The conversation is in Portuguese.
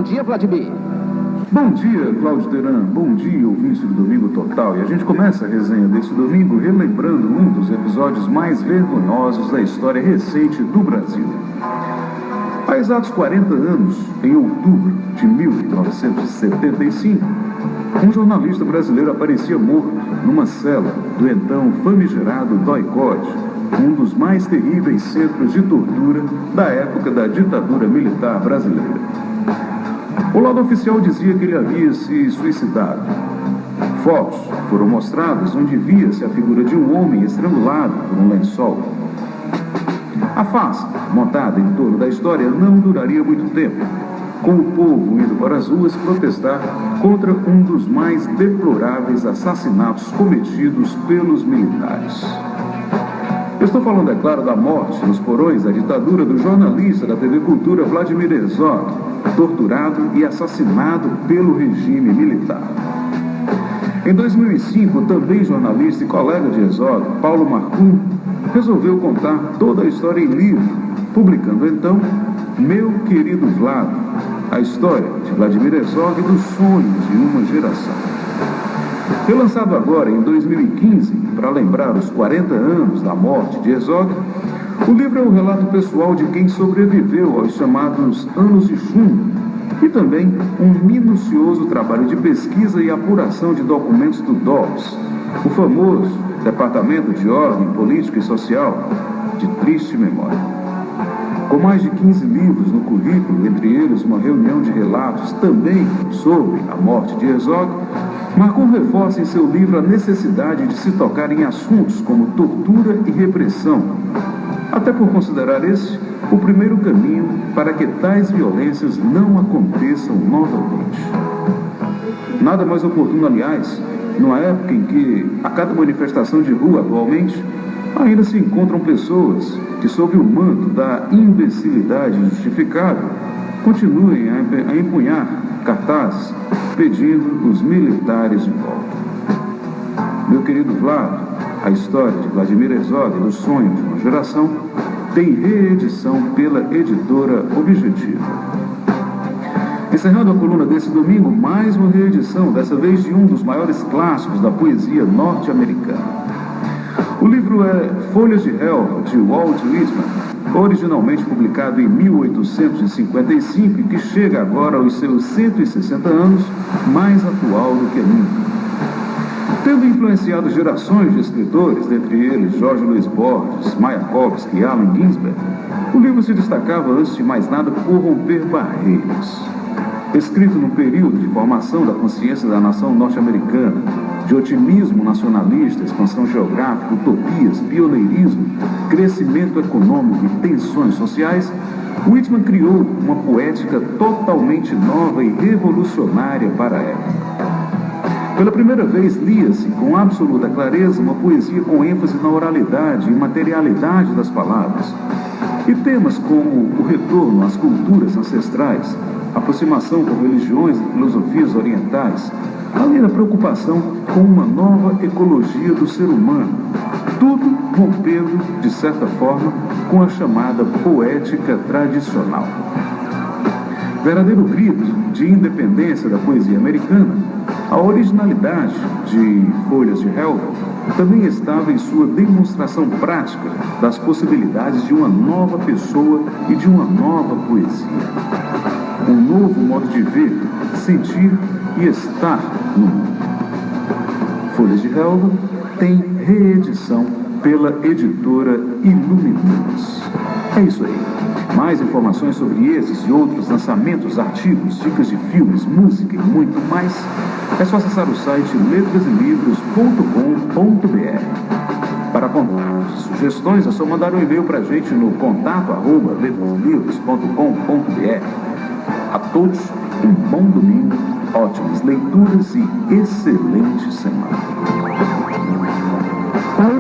dia, Vladimir. Bom dia, Cláudio Teran. Bom dia, ouvintes do Domingo Total. E a gente começa a resenha desse domingo relembrando um dos episódios mais vergonhosos da história recente do Brasil. Há exatos 40 anos, em outubro de 1975, um jornalista brasileiro aparecia morto numa cela do então famigerado DOI-CODE, um dos mais terríveis centros de tortura da época da ditadura militar brasileira. O lado oficial dizia que ele havia se suicidado. Fotos foram mostradas onde via-se a figura de um homem estrangulado por um lençol. A farsa, montada em torno da história, não duraria muito tempo, com o povo indo para as ruas protestar contra um dos mais deploráveis assassinatos cometidos pelos militares. Eu estou falando, é claro, da morte nos porões da ditadura do jornalista da TV Cultura Vladimir Herzog, torturado e assassinado pelo regime militar. Em 2005, também jornalista e colega de Herzog, Paulo Marcum, resolveu contar toda a história em livro, publicando então Meu Querido Vlad, a história de Vladimir Herzog dos sonhos de uma geração. Relançado agora em 2015, para lembrar os 40 anos da morte de Herzog, o livro é um relato pessoal de quem sobreviveu aos chamados anos de chumbo e também um minucioso trabalho de pesquisa e apuração de documentos do DOPS, o famoso Departamento de Ordem Política e Social de triste memória. Com mais de 15 livros no currículo, entre eles uma reunião de relatos também sobre a morte de Herzog, Marcum reforça em seu livro a necessidade de se tocar em assuntos como tortura e repressão, até por considerar esse o primeiro caminho para que tais violências não aconteçam novamente. Nada mais oportuno, aliás, numa época em que, a cada manifestação de rua atualmente, ainda se encontram pessoas que, sob o manto da imbecilidade justificável, continuem a empunhar cartazes pedindo os militares de volta. Meu querido Vlad, a história de Vladimir Herzog dos sonhos de uma geração, tem reedição pela editora Objetiva. Encerrando a coluna desse domingo, mais uma reedição, dessa vez de um dos maiores clássicos da poesia norte-americana. O livro é Folhas de Helva, de Walt Whitman, originalmente publicado em 1855 e que chega agora aos seus 160 anos, mais atual do que nunca. Tendo influenciado gerações de escritores, dentre eles Jorge Luiz Borges, Mayakovsky e Allen Ginsberg, o livro se destacava, antes de mais nada, por romper barreiras. Escrito num período de formação da consciência da nação norte-americana, de otimismo nacionalista, expansão geográfica, utopias, pioneirismo, crescimento econômico e tensões sociais, Whitman criou uma poética totalmente nova e revolucionária para a época. Pela primeira vez, lia-se com absoluta clareza uma poesia com ênfase na oralidade e materialidade das palavras. E temas como o retorno às culturas ancestrais, aproximação com religiões e filosofias orientais, além da preocupação com uma nova ecologia do ser humano, tudo rompendo, de certa forma, com a chamada poética tradicional. Verdadeiro grito de independência da poesia americana, a originalidade de Folhas de Helva também estava em sua demonstração prática das possibilidades de uma nova pessoa e de uma nova poesia. Um novo modo de ver, sentir e estar no mundo. Folhas de Helva tem reedição pela editora Iluminuras. É isso aí. Mais informações sobre esses e outros lançamentos, artigos, dicas de filmes, música e muito mais, é só acessar o site letraselivros.com.br. Para contatos e sugestões, é só mandar um e-mail para a gente no contato@letraselivros.com.br. A todos, um bom domingo, ótimas leituras e excelente semana.